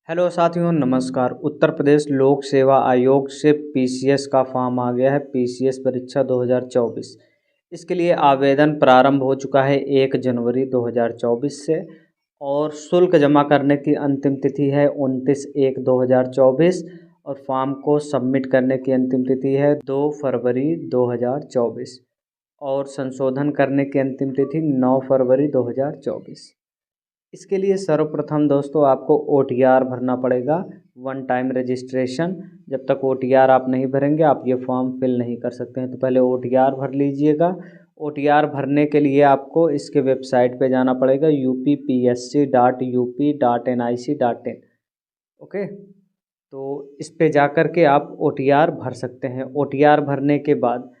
Hello साथियों, नमस्कार। उत्तर प्रदेश लोक सेवा आयोग से पीसीएस का फॉर्म आ गया है। पीसीएस परीक्षा 2024 इसके लिए आवेदन प्रारंभ हो चुका है 1 जनवरी 2024 से और शुल्क जमा करने की अंतिम तिथि है 29/1/2024 और फॉर्म को सबमिट करने की अंतिम तिथि है 2 फरवरी 2024 और संशोधन करने की अंतिम तिथि 9 फरवरी 2024। इसके लिए सर्वप्रथम दोस्तों आपको ओटीआर भरना पड़ेगा, वन टाइम रजिस्ट्रेशन। जब तक ओटीआर आप नहीं भरेंगे आप ये फॉर्म फिल नहीं कर सकते हैं। तो पहले ओटीआर भर लीजिएगा। ओटीआर भरने के लिए आपको इसके वेबसाइट पे जाना पड़ेगा uppsc.up.nic.in। ओके, तो इस पे जा कर के आप ओटीआर भर सकते हैं। ओटीआर भरने के बाद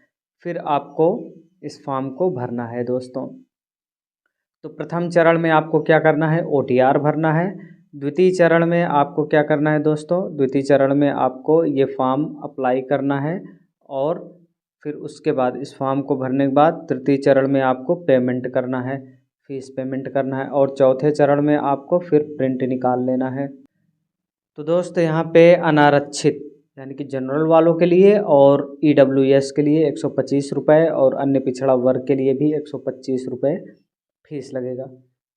फिर आपको इस फॉर्म को भरना है दोस्तों। तो प्रथम चरण में आपको क्या करना है, ओटीआर भरना है। द्वितीय चरण में आपको क्या करना है दोस्तों, द्वितीय चरण में आपको ये फॉर्म अप्लाई करना है और फिर उसके बाद इस फॉर्म को भरने के बाद तृतीय चरण में आपको पेमेंट करना है, फीस पेमेंट करना है और चौथे चरण में आपको फिर प्रिंट निकाल लेना है। तो दोस्त यहाँ पे अनारक्षित यानी कि जनरल वालों के लिए और ईडब्ल्यूएस के लिए 125 रुपये और अन्य पिछड़ा वर्ग के लिए भी 125 रुपये फीस लगेगा।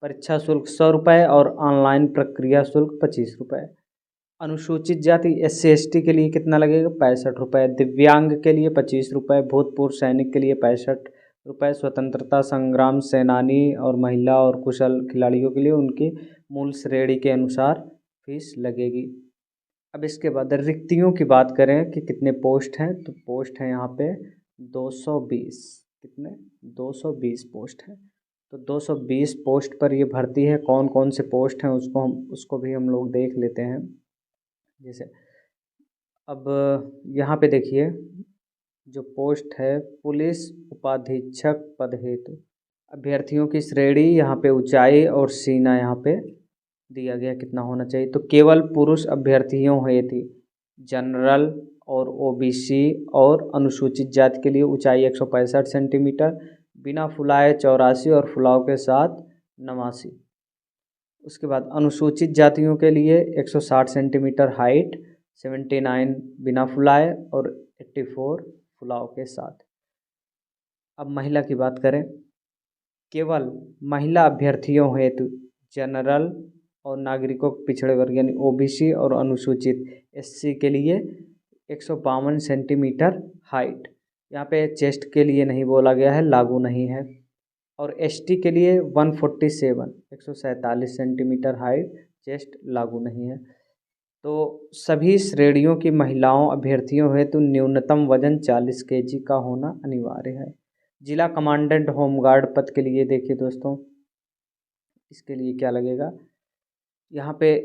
परीक्षा शुल्क 100 रुपये और ऑनलाइन प्रक्रिया शुल्क 25 रुपये। अनुसूचित जाति SC/ST के लिए कितना लगेगा, 65 रुपये। दिव्यांग के लिए 25 रुपये। भूतपूर्व सैनिक के लिए 65 रुपये। स्वतंत्रता संग्राम सेनानी और महिला और कुशल खिलाड़ियों के लिए उनकी मूल श्रेणी के अनुसार फीस लगेगी। अब इसके बाद रिक्तियों की बात करें कि कितने पोस्ट हैं, तो पोस्ट हैं यहाँ पे 220। कितने, 220 पोस्ट हैं। तो 220 पोस्ट पर ये भर्ती है। कौन कौन से पोस्ट हैं उसको भी हम लोग देख लेते हैं। जैसे अब यहाँ पे देखिए जो पोस्ट है, पुलिस उपाधीक्षक पद हेतु अभ्यर्थियों की श्रेणी यहाँ पे ऊंचाई और सीना यहाँ पे दिया गया कितना होना चाहिए। तो केवल पुरुष अभ्यर्थियों हेतु जनरल और ओबीसी और अनुसूचित जाति के लिए ऊंचाई 165 सेंटीमीटर, बिना फुलाए 84 और फुलाव के साथ 89। उसके बाद अनुसूचित जातियों के लिए 160 सेंटीमीटर हाइट, 79 बिना फुलाए और 84 फुलाव के साथ। अब महिला की बात करें, केवल महिला अभ्यर्थियों हेतु जनरल और नागरिकों पिछड़े वर्ग यानी ओबीसी और अनुसूचित एससी के लिए 152 सेंटीमीटर हाइट। यहाँ पे चेस्ट के लिए नहीं बोला गया है, लागू नहीं है। और एसटी के लिए 147 147 सेंटीमीटर हाइट, चेस्ट लागू नहीं है। तो सभी श्रेणियों की महिलाओं अभ्यर्थियों हेतु न्यूनतम वजन 40 केजी का होना अनिवार्य है। जिला कमांडेंट होमगार्ड पद के लिए देखिए दोस्तों, इसके लिए क्या लगेगा, यहाँ पे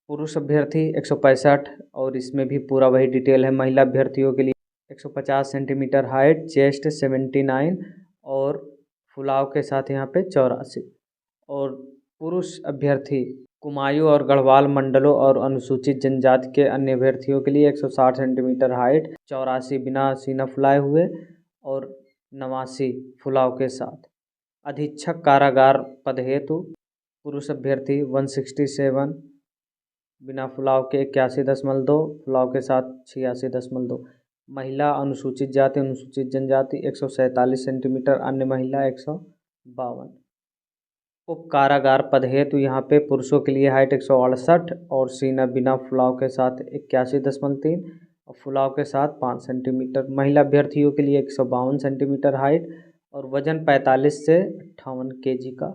पुरुष अभ्यर्थी 165 और इसमें भी पूरा वही डिटेल है। महिला अभ्यर्थियों के लिए 150 सेंटीमीटर हाइट, चेस्ट 79 और फुलाव के साथ यहाँ पे 84। और पुरुष अभ्यर्थी कुमायूं और गढ़वाल मंडलों और अनुसूचित जनजाति के अन्य अभ्यर्थियों के लिए 160 सेंटीमीटर हाइट, 84 बिना सीना फुलाए हुए और 89 फुलाव के साथ। अधीक्षक कारागार पद हेतु पुरुष अभ्यर्थी 167 बिना फुलाव के 81.2, फुलाव के साथ 86.2। महिला अनुसूचित जाति अनुसूचित जनजाति 147 सेंटीमीटर, अन्य महिला 152। उप कारागार पद हेतु यहाँ पे पुरुषों के लिए हाइट 168 और सीना बिना फुलाव के साथ 81.3 और फुलाव के साथ 5 सेंटीमीटर। महिला अभ्यर्थियों के लिए 152 सेंटीमीटर हाइट और वजन 45 से 58 केजी का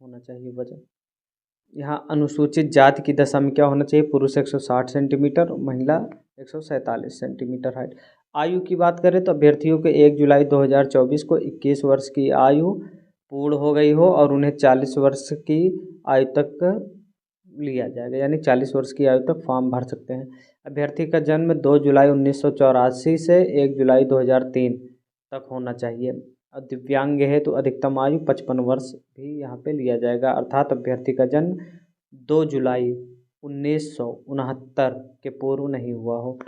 होना चाहिए वजन। यहाँ अनुसूचित जाति की दशा में क्या होना चाहिए, पुरुष 160 सेंटीमीटर, महिला 147 सेंटीमीटर हाइट। आयु की बात करें तो अभ्यर्थियों के 1 जुलाई 2024 को 21 वर्ष की आयु पूर्ण हो गई हो और उन्हें 40 वर्ष की आयु तक लिया जाएगा, यानी 40 वर्ष की आयु तक फॉर्म भर सकते हैं। अभ्यर्थी का जन्म 2 जुलाई 1984 से 1 जुलाई 2003 तक होना चाहिए। और दिव्यांग है तो अधिकतम आयु 55 वर्ष भी यहाँ पे लिया जाएगा, अर्थात अभ्यर्थी का जन्म 2 जुलाई 1969 के पूर्व नहीं हुआ हो।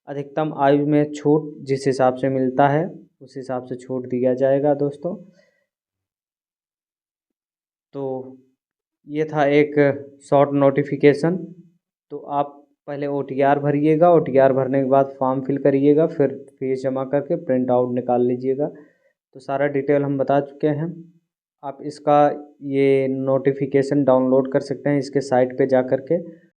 अधिकतम आयु में छूट जिस हिसाब से मिलता है उस हिसाब से छूट दिया जाएगा दोस्तों। तो ये था एक शॉर्ट नोटिफिकेशन तो आप पहले OTR भरिएगा, OTR भरने के बाद फॉर्म फिल करिएगा, फिर फीस जमा करके प्रिंट आउट निकाल लीजिएगा। तो सारा डिटेल हम बता चुके हैं। आप इसका ये नोटिफिकेशन डाउनलोड कर सकते हैं इसके साइट पे जा कर के।